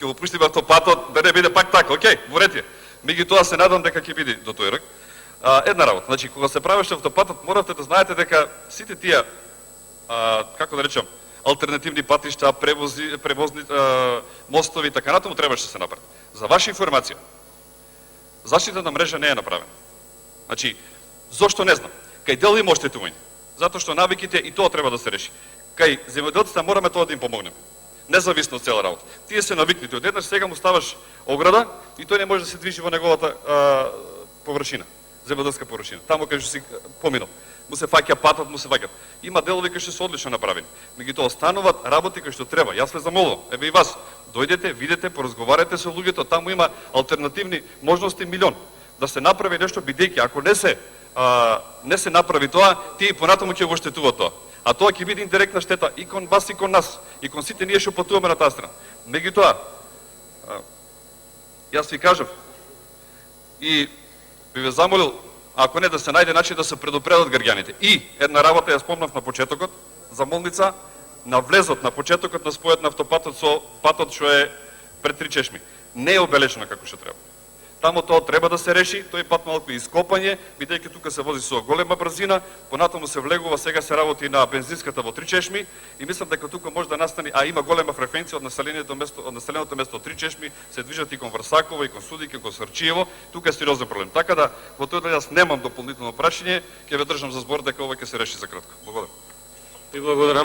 ќе го пуштиме автопатот да не биде пак така, окей, во ред е. Меѓутоа се надам дека ќе биде до тој рок. Една работа, значи кога се правеше автопатот, моравте да знаете дека сите тие како да речам, алтернативни патишта, превозни мостови и така натаму требаше да се направи. За ваша информација, заштитната мрежа не е направена. Значи, зошто не знам. Кај дел има оштетување. Затоа што навиките и тоа треба да се реши. Кај земјоделците мораме тоа да им помогнеме. Независно од цела работа. Тие се навикнати. Одеднаш сега му ставаш ограда и тој не може да се движи во неговата површина, земјоделска површина. Таму кај што си поминал. Му се фаќа патот, му се фаќат. Има делови кои што се одлично направени. Меѓутоа остануваат работи кои што треба. Јас ве замолувам, еве и вас, дојдете, видете, поразговарате со луѓето, таму има алтернативни можности милион. Да се направи нешто, бидејќи ако не се направи тоа, тие и понатаму ќе го оштетуваат тоа. А тоа ќе биде индиректна штета и кон вас и кон нас, и кон сите ние што патуваме на таа страна. Меѓутоа, јас ви кажав и би ве замолил, ако не да се најде начин да се предупредат граѓаните. И една работа ја спомнав на почетокот, замолница на влезот на почетокот на спојот на автопатот со патот што е пред Три чешми. Не е обелешено како што треба. Таму тоа треба да се реши, тој пат малку ископање, бидејќи тука се вози со голема брзина, понатаму се влегува, сега се работи на бензинската во Три чешми и мислам дека тука може да настане, а има голема фреквенција од населеното место од Три чешми, се движат и кон Врсаково, и кон Судик, и кон Срчиево, тука е сериозен проблем. Така да, во тоа да јас немам дополнително прашање, ќе ве држам за збор дека ова ќе се реши за кратко. Благодарам. И благодарам.